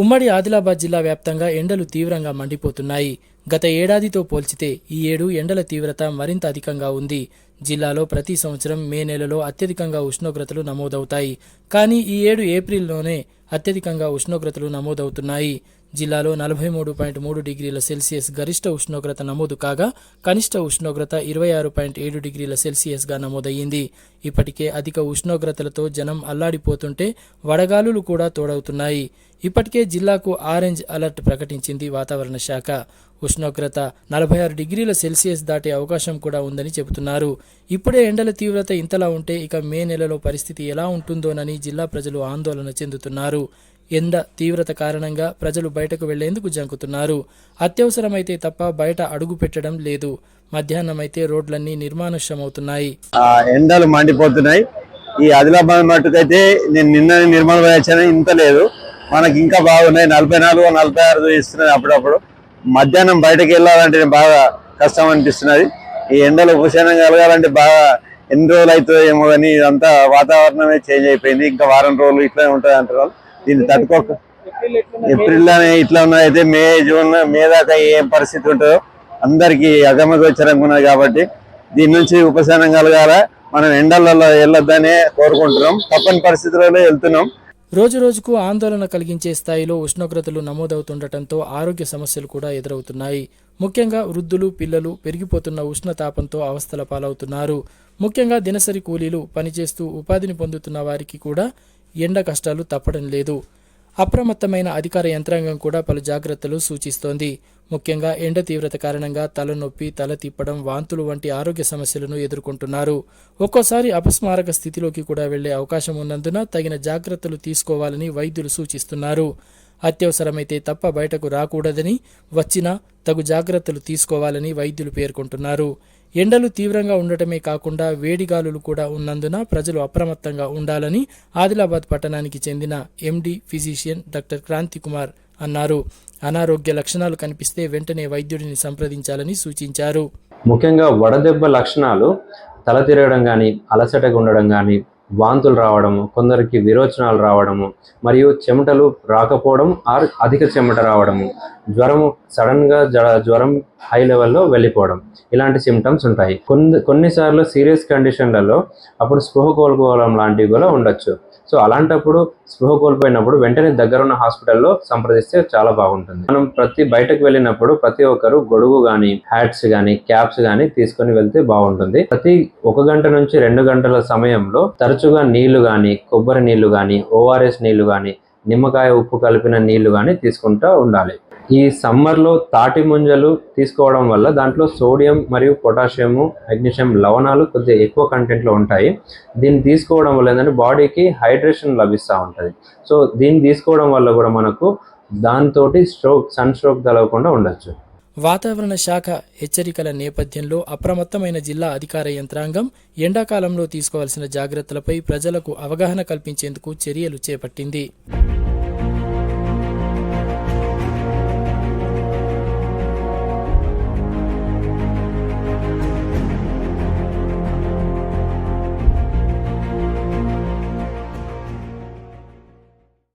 ఉమ్మడి ఆదిలాబాద్ జిల్లా వ్యాప్తంగా ఎండలు తీవ్రంగా మండిపోతున్నాయి. గత ఏడాదితో పోల్చితే ఈ ఏడు ఎండల తీవ్రత మరింత అధికంగా ఉంది. జిల్లాలో ప్రతి సంవత్సరం మే నెలలో అత్యధికంగా ఉష్ణోగ్రతలు నమోదవుతాయి. కానీ ఈ ఏడు ఏప్రిల్లోనే అత్యధికంగా ఉష్ణోగ్రతలు నమోదవుతున్నాయి. జిల్లాలో 43.3 డిగ్రీల సెల్సియస్ గరిష్ట ఉష్ణోగ్రత నమోదు కాగా కనిష్ట ఉష్ణోగ్రత 26.7 డిగ్రీల సెల్సియస్గా నమోదయ్యింది. ఇప్పటికే అధిక ఉష్ణోగ్రతలతో జనం అల్లాడిపోతుంటే వడగాలులు కూడా తోడవుతున్నాయి. ఇప్పటికే జిల్లాకు ఆరెంజ్ అలర్ట్ ప్రకటించింది వాతావరణ శాఖ. ఉష్ణోగ్రత 46 డిగ్రీల సెల్సియస్ దాటే అవకాశం కూడా ఉందని చెబుతున్నారు. ఇప్పుడే ఎండల తీవ్రత ఇంతలా ఉంటే ఇక మే నెలలో పరిస్థితి ఎలా ఉంటుందోనని జిల్లా ప్రజలు ఆందోళన చెందుతున్నారు. ఎండ తీవ్రత కారణంగా ప్రజలు బయటకు వెళ్లేందుకు జంకుతున్నారు. అత్యవసరమైతే తప్ప బయట అడుగు పెట్టడం లేదు. మధ్యాహ్నమైతే రోడ్లన్నీ నిర్మానుష్యమవుతున్నాయి. ఎండలు మండిపోతున్నాయి. ఈ ఆదిలాబాద్ మట్టుకైతే నేను నిన్న నిర్మల్ వచ్చాను, ఇంత లేదు. మనకి ఇంకా బాగున్నాయి. 44, 46 ఇస్తున్నాయి అప్పుడప్పుడు. మధ్యాహ్నం బయటకు వెళ్ళాలంటే బాగా కష్టం అనిపిస్తున్నది. ఈ ఎండలు ఉపశమనం కలగాలంటే బాగా ఎన్ని రోజులు అవుతుందో ఏమో కానీ ఇదంతా వాతావరణమే చేంజ్ అయిపోయింది. ఇంకా వారం రోజులు ఇట్లా ఉంటుంది అంటారు. దీన్ని తట్టుకోక ఏప్రిల్లోనే ఇట్లా ఉన్నది. అయితే మే, జూన్, మే దాకా ఏం పరిస్థితి ఉంటుందో అందరికీ అగమగోచరంగా ఉన్నది. కాబట్టి దీని నుంచి ఉపశమనం కలగాల. మనం ఎండలలో వెళ్ళొద్దనే కోరుకుంటున్నాం. తప్పని పరిస్థితులలో వెళ్తున్నాం. రోజు రోజుకు ఆందోళన కలిగించే స్థాయిలో ఉష్ణోగ్రతలు నమోదవుతుండటంతో ఆరోగ్య సమస్యలు కూడా ఎదురవుతున్నాయి. ముఖ్యంగా వృద్ధులు, పిల్లలు పెరిగిపోతున్న ఉష్ణతాపంతో అవస్థల పాలవుతున్నారు. ముఖ్యంగా దినసరి కూలీలు పనిచేస్తూ ఉపాధిని పొందుతున్న వారికి కూడా ఎండ కష్టాలు తప్పడం లేదు. అప్రమత్తమైన అధికార యంత్రాంగం కూడా పలు జాగ్రత్తలు సూచిస్తోంది. ముఖ్యంగా ఎండ తీవ్రత కారణంగా తలనొప్పి, తల తిప్పడం, వాంతులు వంటి ఆరోగ్య సమస్యలను ఎదుర్కొంటున్నారు. ఒక్కోసారి అపస్మారక స్థితిలోకి కూడా వెళ్లే అవకాశం ఉన్నందున తగిన జాగ్రత్తలు తీసుకోవాలని వైద్యులు సూచిస్తున్నారు. అత్యవసరమైతే తప్ప బయటకు రాకూడదని, వచ్చినా తగు జాగ్రత్తలు తీసుకోవాలని వైద్యులు పేర్కొంటున్నారు. ఎండలు తీవ్రంగా ఉండటమే కాకుండా వేడిగాలులు కూడా ఉన్నందున ప్రజలు అప్రమత్తంగా ఉండాలని ఆదిలాబాద్ పట్టణానికి చెందిన MD physician doctor Kranthi Kumar అన్నారు. అనారోగ్య లక్షణాలు కనిపిస్తే వెంటనే వైద్యుడిని సంప్రదించాలని సూచించారు. ముఖ్యంగా వడదెబ్బ లక్షణాలు తల తిరగడం కానీ, అలసటగా ఉండడం కానీ, వాంతులు రావడము, కొందరికి విరోచనాలు రావడము, మరియు చెమటలు రాకపోవడం ఆర్ అధిక చెమట రావడము, జ్వరము సడన్గా జ్వరం హై లెవెల్లో వెళ్ళిపోవడం, ఇలాంటి సిమ్టమ్స్ ఉంటాయి. కొన్నిసార్లు సీరియస్ కండిషన్లలో అప్పుడు స్పృహ కోల్పోవడం లాంటివి కూడా ఉండొచ్చు. సో అలాంటప్పుడు స్పృహ కోల్పోయినప్పుడు వెంటనే దగ్గరున్న హాస్పిటల్లో సంప్రదిస్తే చాలా బాగుంటుంది. మనం బయటకు వెళ్ళినప్పుడు ప్రతి ఒక్కరు గొడుగు కానీ, హ్యాట్స్ కానీ, క్యాప్స్ కానీ తీసుకొని వెళ్తే బాగుంటుంది. ప్రతి 1 గంట నుంచి 2 గంటల సమయంలో తరచుగా నీళ్లు కానీ, కొబ్బరి నీళ్లు కానీ, ORS నీళ్లు కానీ, నిమ్మకాయ ఉప్పు కలిపిన నీళ్లు కానీ తీసుకుంటూ ఉండాలి. ఈ సమ్మర్లో తాటి ముంజలు తీసుకోవడం వల్ల దాంట్లో సోడియం మరియు పొటాషియము, మెగ్నీషియం లవణాలు కొద్దిగా ఎక్కువ కంటెంట్లో ఉంటాయి. దీన్ని తీసుకోవడం వల్ల ఏంటంటే బాడీకి హైడ్రేషన్ లభిస్తూ ఉంటుంది. సో దీన్ని తీసుకోవడం వల్ల కూడా మనకు దాంతో సన్ స్ట్రోక్ తలగకుండా ఉండొచ్చు. వాతావరణ శాఖ హెచ్చరికల నేపథ్యంలో అప్రమత్తమైన జిల్లా అధికార యంత్రాంగం ఎండాకాలంలో తీసుకోవాల్సిన జాగ్రత్తలపై ప్రజలకు అవగాహన కల్పించేందుకు చర్యలు చేపట్టింది.